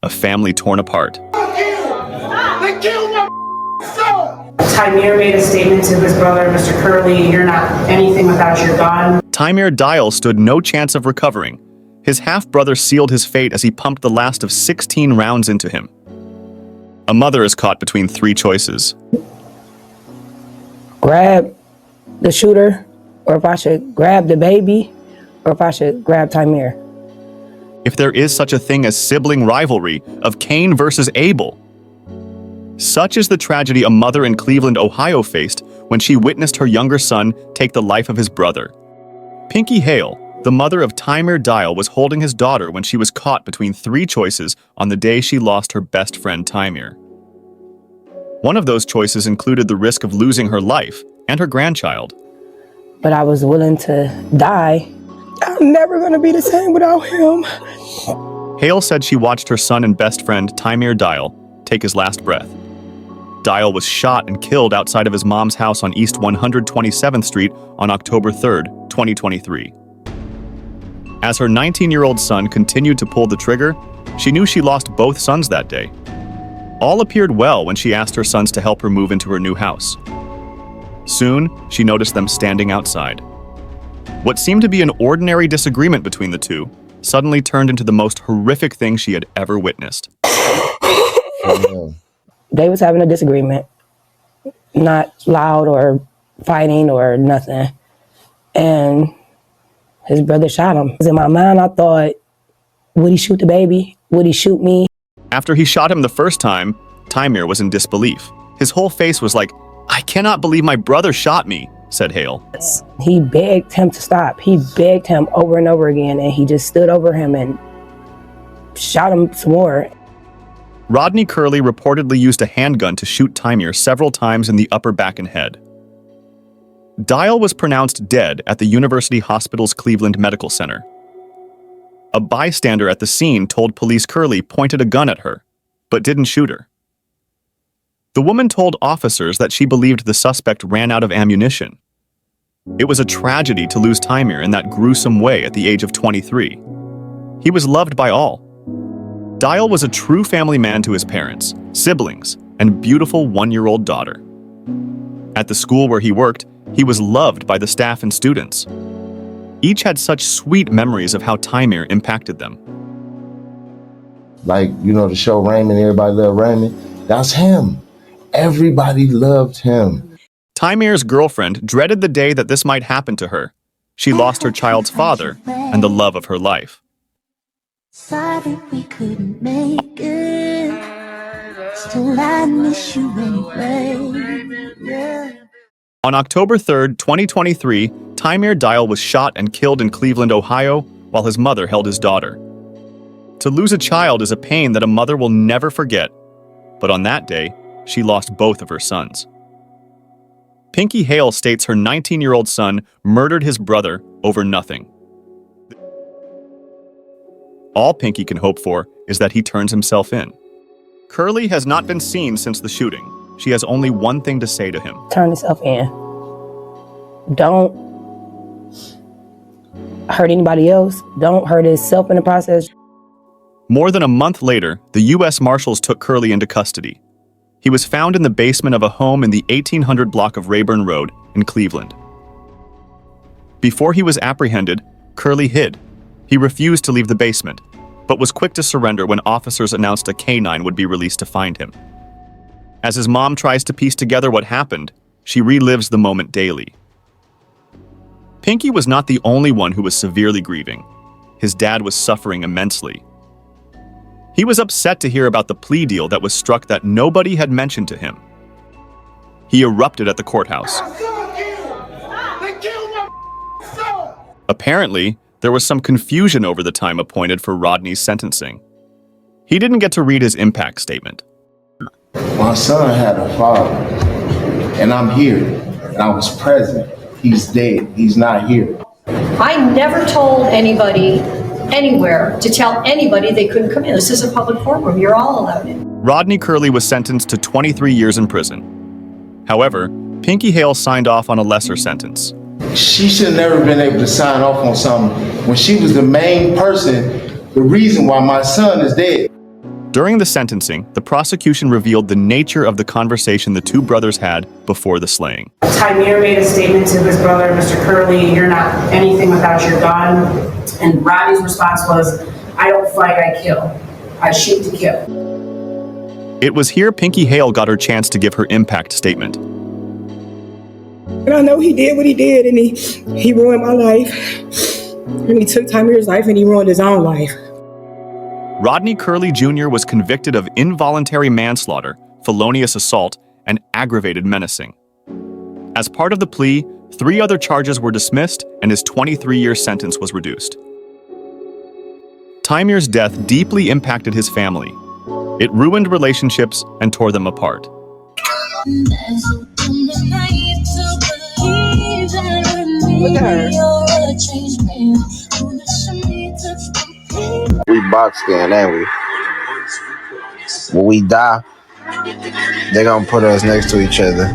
a family torn apart. They killed my son! Tymier made a statement to his brother, Mr. Curley, "You're not anything without your gun." Tymier Dial stood no chance of recovering. His half-brother sealed his fate as he pumped the last of 16 rounds into him. A mother is caught between three choices. Grab the shooter, or if I should grab the baby, or if I should grab Tymier. If there is such a thing as sibling rivalry of Cain versus Abel. Such is the tragedy a mother in Cleveland, Ohio faced when she witnessed her younger son take the life of his brother. Pinky Hale, the mother of Tymier Dial, was holding his daughter when she was caught between three choices on the day she lost her best friend Tymier. One of those choices included the risk of losing her life and her grandchild. But I was willing to die. I'm never gonna be the same without him. Hale said she watched her son and best friend Tymier Dial take his last breath. Dial was shot and killed outside of his mom's house on East 127th Street on October 3rd, 2023. As her 19-year-old son continued to pull the trigger, she knew she lost both sons that day. All appeared well when she asked her sons to help her move into her new house. Soon, she noticed them standing outside. What seemed to be an ordinary disagreement between the two suddenly turned into the most horrific thing she had ever witnessed. They was having a disagreement, not loud or fighting or nothing. And his brother shot him. In my mind, I thought, would he shoot the baby? Would he shoot me? After he shot him the first time, Tymier was in disbelief. His whole face was like, "I cannot believe my brother shot me," said Hale. He begged him to stop. He begged him over and over again, and he just stood over him and shot him some more. Rodney Curley reportedly used a handgun to shoot Tymier several times in the upper back and head. Dial was pronounced dead at the University Hospital's Cleveland Medical Center. A bystander at the scene told police Curley pointed a gun at her, but didn't shoot her. The woman told officers that she believed the suspect ran out of ammunition. It was a tragedy to lose Tymier in that gruesome way at the age of 23. He was loved by all. Dial was a true family man to his parents, siblings, and beautiful one-year-old daughter. At the school where he worked, he was loved by the staff and students. Each had such sweet memories of how Tymier impacted them. Like, the show Raymond, everybody loved Raymond. That's him. Everybody loved him. Tymier's girlfriend dreaded the day that this might happen to her. She lost her child's father and the love of her life. Sorry we couldn't make it. Still I miss you anyway. Yeah. On October 3rd, 2023, Tymier Dial was shot and killed in Cleveland, Ohio, while his mother held his daughter. To lose a child is a pain that a mother will never forget, but on that day, she lost both of her sons. Pinky Hale states her 19-year-old son murdered his brother over nothing. All Pinky can hope for is that he turns himself in. Curley has not been seen since the shooting. She has only one thing to say to him. Turn yourself in. Don't hurt anybody else. Don't hurt himself in the process. More than a month later, the U.S. Marshals took Curley into custody. He was found in the basement of a home in the 1800 block of Rayburn Road in Cleveland. Before he was apprehended, Curley hid. He refused to leave the basement, but was quick to surrender when officers announced a canine would be released to find him. As his mom tries to piece together what happened, she relives the moment daily. Pinky was not the only one who was severely grieving. His dad was suffering immensely. He was upset to hear about the plea deal that was struck that nobody had mentioned to him. He erupted at the courthouse. Apparently, there was some confusion over the time appointed for Rodney's sentencing. He didn't get to read his impact statement. My son had a father, and I'm here, and I was present. He's dead. He's not here. I never told anybody anywhere to tell anybody they couldn't come in. This is a public courtroom. You're all allowed in. Rodney Curley was sentenced to 23 years in prison. However, Pinky Hale signed off on a lesser sentence. She should have never been able to sign off on something when she was the main person, the reason why my son is dead. During the sentencing, the prosecution revealed the nature of the conversation the two brothers had before the slaying. Tymier made a statement to his brother, Mr. Curley, you're not anything without your gun. And Rodney's response was, I don't fight, I kill. I shoot to kill. It was here Pinky Hale got her chance to give her impact statement. And I know he did what he did, and he ruined my life. And he took Tymier's life, and he ruined his own life. Rodney Curley Jr. was convicted of involuntary manslaughter, felonious assault, and aggravated menacing. As part of the plea, 3 other charges were dismissed, and his 23-year sentence was reduced. Tymier's death deeply impacted his family. It ruined relationships and tore them apart. Look at her. We box scan, ain't we? When we die, they're gonna put us next to each other.